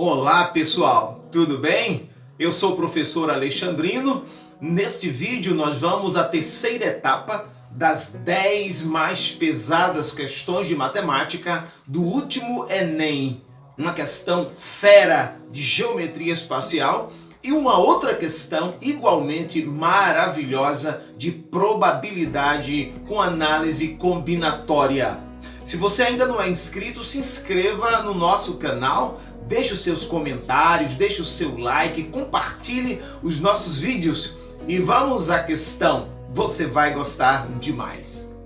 Olá pessoal, tudo bem? Eu sou o professor Alexandrino. Neste vídeo nós vamos à terceira etapa das 10 mais pesadas questões de matemática do último Enem. Uma questão fera de geometria espacial e uma outra questão igualmente maravilhosa de probabilidade com análise combinatória. Se você ainda não é inscrito, se inscreva no nosso canal. Deixe os seus comentários, deixe o seu like, compartilhe os nossos vídeos e vamos à questão. Você vai gostar demais.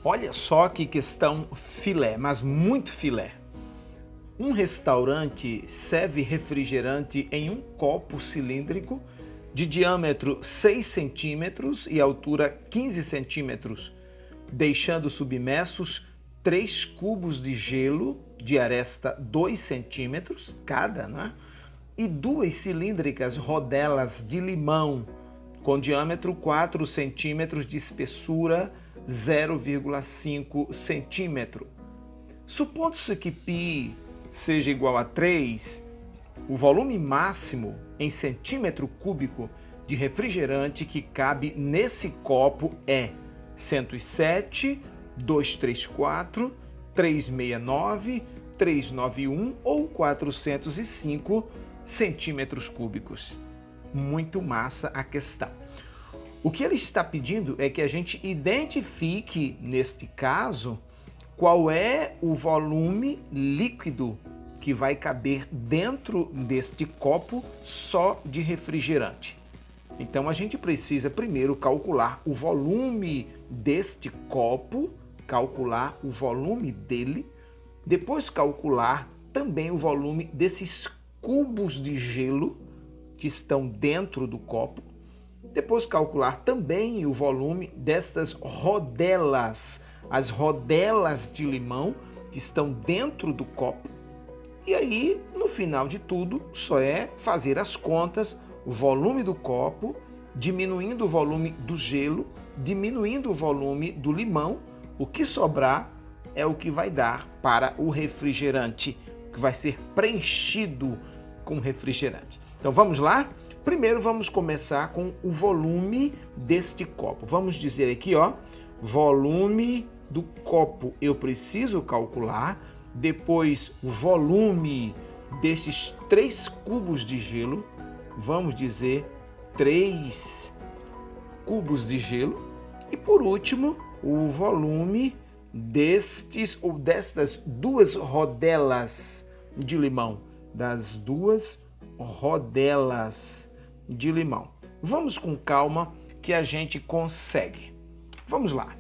Olha só que questão filé, mas muito filé. Um restaurante serve refrigerante em um copo cilíndrico de diâmetro 6 centímetros e altura 15 centímetros, deixando submersos 3 cubos de gelo de aresta 2 centímetros cada, né? E 2 cilíndricas rodelas de limão com diâmetro 4 centímetros de espessura 0,5 centímetro. Supondo-se que π seja igual a 3, o volume máximo em centímetro cúbico de refrigerante que cabe nesse copo é 107, 234, 369, 391 ou 405 centímetros cúbicos. Muito massa a questão. O que ele está pedindo é que a gente identifique, neste caso, qual é o volume líquido que vai caber dentro deste copo só de refrigerante. Então a gente precisa primeiro calcular o volume deste copo, calcular o volume dele, depois calcular também o volume desses cubos de gelo que estão dentro do copo, depois calcular também o volume destas rodelas, as rodelas de limão que estão dentro do copo. E aí, no final de tudo, só é fazer as contas, o volume do copo, diminuindo o volume do gelo, diminuindo o volume do limão, o que sobrar é o que vai dar para o refrigerante, que vai ser preenchido com refrigerante. Então vamos lá? Primeiro vamos começar com o volume deste copo. Vamos dizer aqui, ó, volume do copo eu preciso calcular, depois o volume destes 3 cubos de gelo, vamos dizer 3 cubos de gelo, e por último o volume destas 2 rodelas de limão, das 2 rodelas de limão. Vamos com calma que a gente consegue. Vamos lá.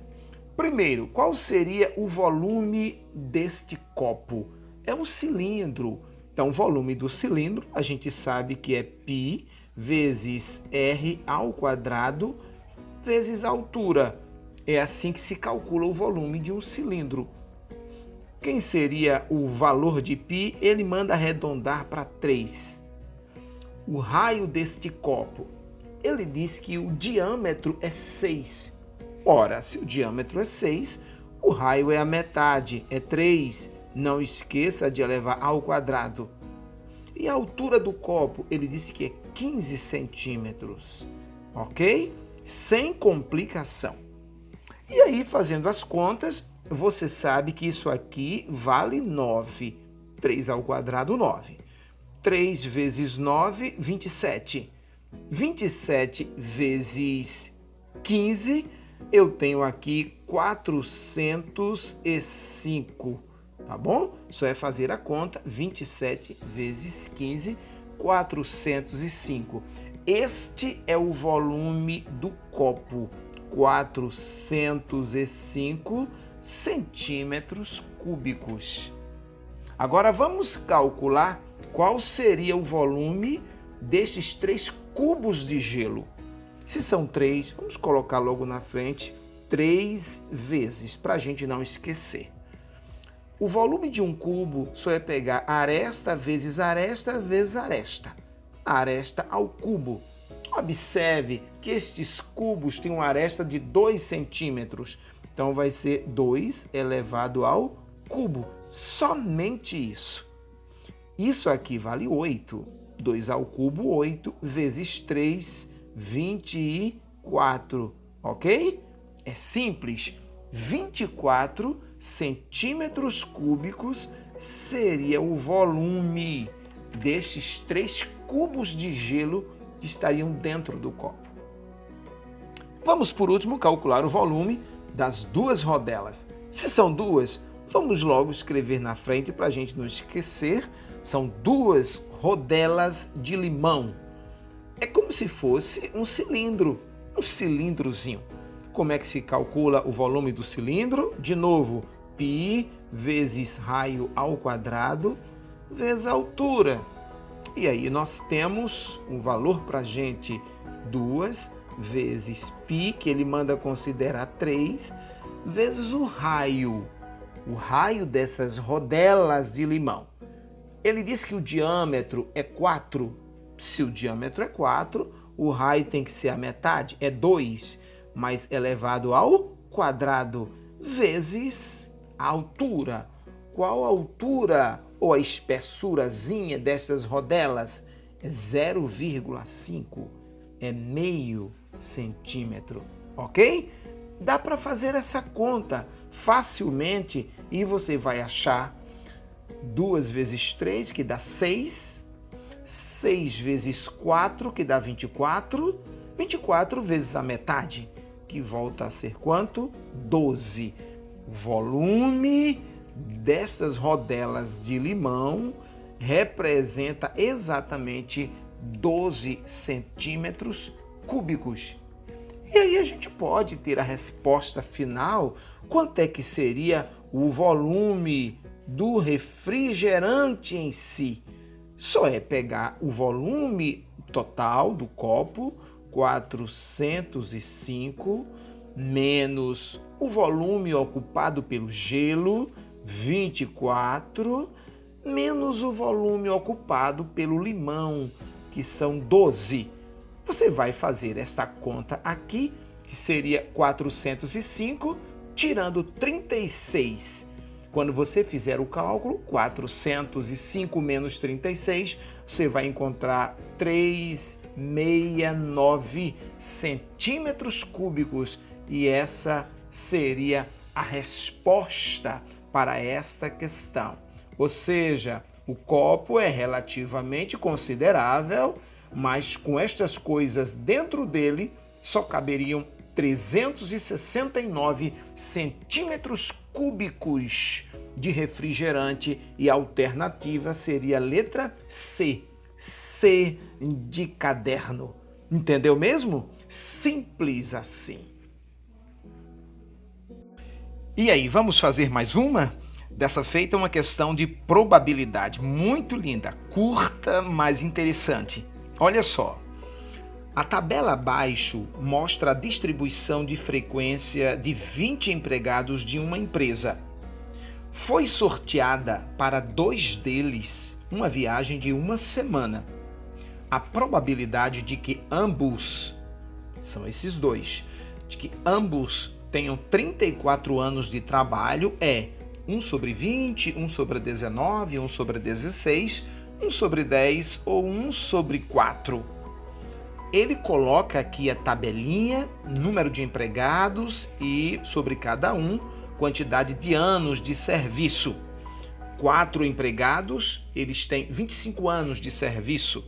Primeiro, qual seria o volume deste copo? É um cilindro. Então, o volume do cilindro, a gente sabe que é π vezes r ao quadrado vezes a altura. É assim que se calcula o volume de um cilindro. Quem seria o valor de π? Ele manda arredondar para 3. O raio deste copo, ele diz que o diâmetro é 6. Ora, se o diâmetro é 6, o raio é a metade, é 3. Não esqueça de elevar ao quadrado. E a altura do copo, ele disse que é 15 centímetros, ok? Sem complicação. E aí, fazendo as contas, você sabe que isso aqui vale 9. 3 ao quadrado, 9. 3 vezes 9, 27. 27 vezes 15, eu tenho aqui 405, tá bom? Só é fazer a conta, 27 vezes 15, 405. Este é o volume do copo, 405 centímetros cúbicos. Agora vamos calcular qual seria o volume destes 3 cubos de gelo. Se são 3, vamos colocar logo na frente 3 vezes, para a gente não esquecer. O volume de um cubo só é pegar aresta vezes aresta vezes aresta. Aresta ao cubo. Observe que estes cubos têm uma aresta de 2 centímetros. Então vai ser 2 elevado ao cubo. Somente isso. Isso aqui vale 8. 2 ao cubo, 8, vezes 3, 24. Ok? É simples. 24 centímetros cúbicos seria o volume destes 3 cubos de gelo que estariam dentro do copo. Vamos, por último, calcular o volume das 2 rodelas. Se são 2, vamos logo escrever na frente para a gente não esquecer. São 2 rodelas de limão. É como se fosse um cilindro, um cilindrozinho. Como é que se calcula o volume do cilindro? De novo, π vezes raio ao quadrado vezes a altura. E aí nós temos um valor para a gente, 2 vezes π, que ele manda considerar 3, vezes o raio dessas rodelas de limão. Ele diz que o diâmetro é 4. Se o diâmetro é 4, o raio tem que ser a metade, é 2, mas elevado ao quadrado, vezes a altura. Qual a altura ou a espessurazinha dessas rodelas? É 0,5, é meio centímetro, ok? Dá para fazer essa conta facilmente e você vai achar 2 vezes 3, que dá 6, 6 vezes 4, que dá 24, 24 vezes a metade, que volta a ser quanto? 12. O volume dessas rodelas de limão representa exatamente 12 centímetros cúbicos. E aí a gente pode ter a resposta final, quanto é que seria o volume do refrigerante em si. Só é pegar o volume total do copo, 405, menos o volume ocupado pelo gelo, 24, menos o volume ocupado pelo limão, que são 12. Você vai fazer esta conta aqui, que seria 405, tirando 36. Quando você fizer o cálculo, 405 menos 36, você vai encontrar 369 centímetros cúbicos. E essa seria a resposta para esta questão. Ou seja, o copo é relativamente considerável, mas com estas coisas dentro dele só caberiam 369 centímetros cúbicos de refrigerante e a alternativa seria a letra C. C de caderno. Entendeu mesmo? Simples assim. E aí, vamos fazer mais uma? Dessa feita, uma questão de probabilidade. Muito linda, curta, mas interessante. Olha só. A tabela abaixo mostra a distribuição de frequência de 20 empregados de uma empresa. Foi sorteada para 2 deles uma viagem de 1 semana. A probabilidade de que ambos, são esses 2, de que ambos tenham 34 anos de trabalho é 1 sobre 20, 1 sobre 19, 1 sobre 16, 1 sobre 10 ou 1 sobre 4. Ele coloca aqui a tabelinha, número de empregados e, sobre cada um, quantidade de anos de serviço. 4 empregados, eles têm 25 anos de serviço.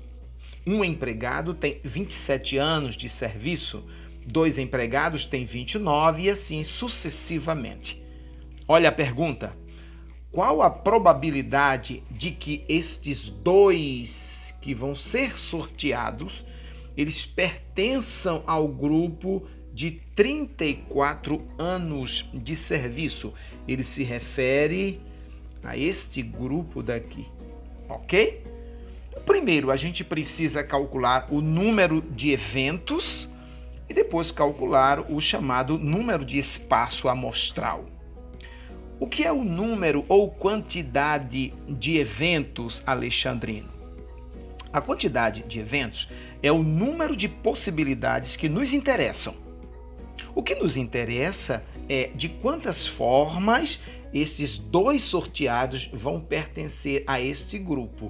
1 empregado tem 27 anos de serviço. 2 empregados têm 29 e assim sucessivamente. Olha a pergunta. Qual a probabilidade de que estes 2 que vão ser sorteados eles pertençam ao grupo de 34 anos de serviço? Ele se refere a este grupo daqui, ok? Primeiro, a gente precisa calcular o número de eventos e depois calcular o chamado número de espaço amostral. O que é o número ou quantidade de eventos, Alexandrino? A quantidade de eventos é o número de possibilidades que nos interessam. O que nos interessa é de quantas formas esses 2 sorteados vão pertencer a este grupo.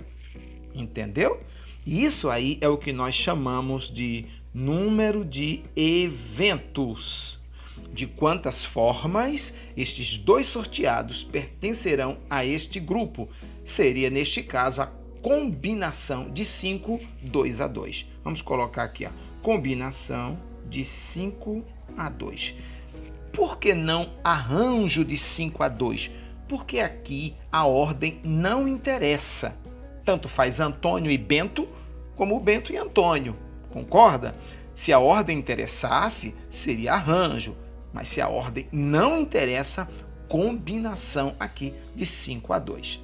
Entendeu? Isso aí é o que nós chamamos de número de eventos. De quantas formas estes 2 sorteados pertencerão a este grupo. Seria, neste caso, a combinação de 5, 2 a 2. Vamos colocar aqui, ó, combinação de 5 a 2. Por que não arranjo de 5 a 2? Porque aqui a ordem não interessa. Tanto faz Antônio e Bento, como Bento e Antônio. Concorda? Se a ordem interessasse, seria arranjo. Mas se a ordem não interessa, combinação aqui de 5 a 2.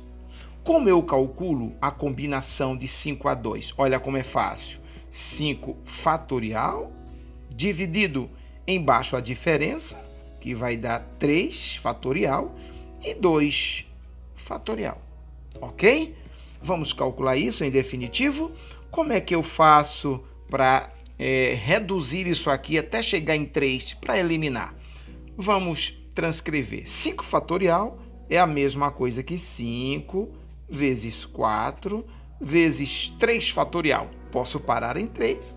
Como eu calculo a combinação de 5 a 2? Olha como é fácil. 5 fatorial dividido embaixo a diferença, que vai dar 3 fatorial e 2 fatorial. Ok? Vamos calcular isso em definitivo. Como é que eu faço para reduzir isso aqui até chegar em 3 para eliminar? Vamos transcrever. 5 fatorial é a mesma coisa que 5 vezes 4 vezes 3 fatorial. Posso parar em 3.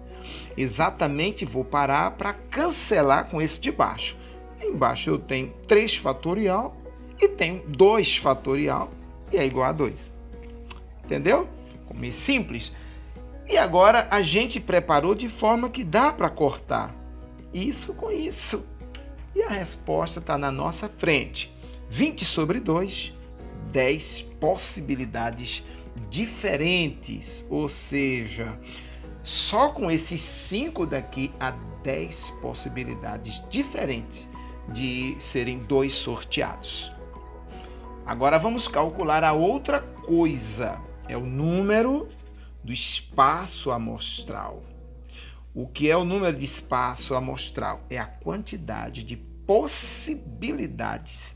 Exatamente, vou parar para cancelar com esse de baixo. Embaixo eu tenho 3 fatorial e tenho 2 fatorial e é igual a 2. Entendeu? Como é simples. E agora a gente preparou de forma que dá para cortar isso com isso. E a resposta está na nossa frente. 20 sobre 2, 10 possibilidades diferentes. Ou seja, só com esses 5 daqui há 10 possibilidades diferentes de serem 2 sorteados. Agora vamos calcular a outra coisa. É o número do espaço amostral. O que é o número de espaço amostral? É a quantidade de possibilidades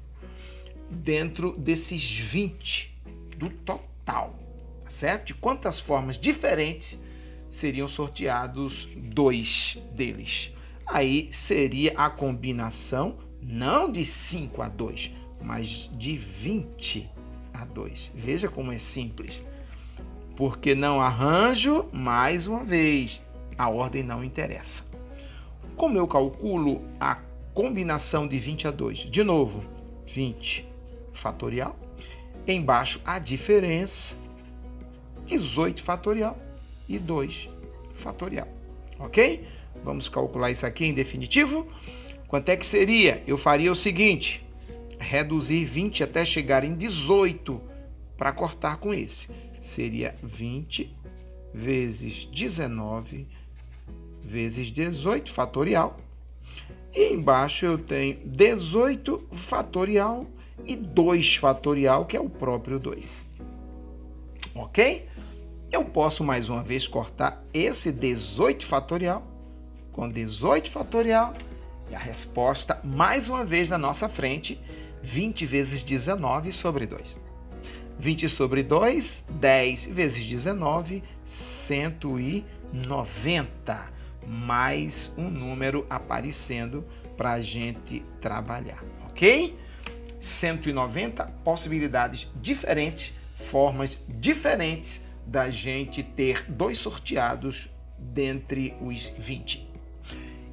dentro desses 20 do total, tá certo? De quantas formas diferentes seriam sorteados 2 deles. Aí seria a combinação não de 5 a 2, mas de 20 a 2. Veja como é simples. Porque não arranjo, mais uma vez, a ordem não interessa. Como eu calculo a combinação de 20 a 2? De novo, 20 fatorial. Embaixo a diferença, 18 fatorial e 2 fatorial. Ok? Vamos calcular isso aqui em definitivo. Quanto é que seria? Eu faria o seguinte, reduzir 20 até chegar em 18 para cortar com esse. Seria 20 vezes 19 vezes 18 fatorial. E embaixo eu tenho 18 fatorial e 2 fatorial, que é o próprio 2. Ok? Eu posso mais uma vez cortar esse 18 fatorial com 18 fatorial e a resposta mais uma vez na nossa frente, 20 vezes 19 sobre 2. 20 sobre 2, 10 vezes 19, 190. Mais um número aparecendo para a gente trabalhar, ok? 190 possibilidades diferentes, formas diferentes da gente ter 2 sorteados dentre os 20.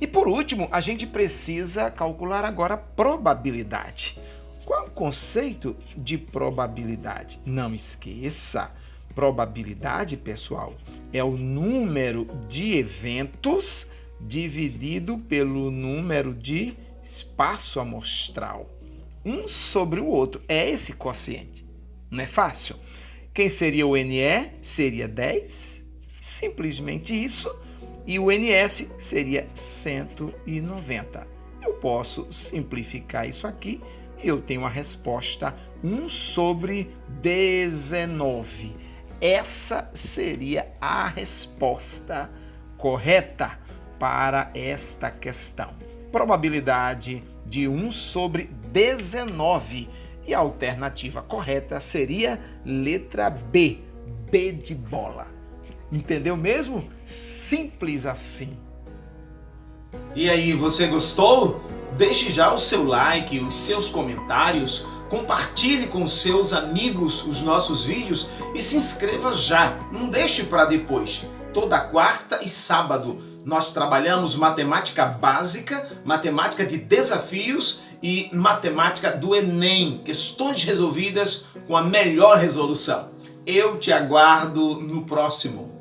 E por último, a gente precisa calcular agora a probabilidade. Qual é o conceito de probabilidade? Não esqueça, probabilidade, pessoal, é o número de eventos dividido pelo número de espaço amostral. Um sobre o outro. É esse quociente. Não é fácil? Quem seria o NE? Seria 10. Simplesmente isso. E o NS seria 190. Eu posso simplificar isso aqui e eu tenho a resposta 1 sobre 19. Essa seria a resposta correta para esta questão. Probabilidade de 1 sobre 19. E a alternativa correta seria letra B. B de bola. Entendeu mesmo? Simples assim. E aí, você gostou? Deixe já o seu like, os seus comentários, compartilhe com seus amigos os nossos vídeos e se inscreva já, não deixe para depois. Toda quarta e sábado nós trabalhamos matemática básica, matemática de desafios e matemática do Enem, questões resolvidas com a melhor resolução. Eu te aguardo no próximo.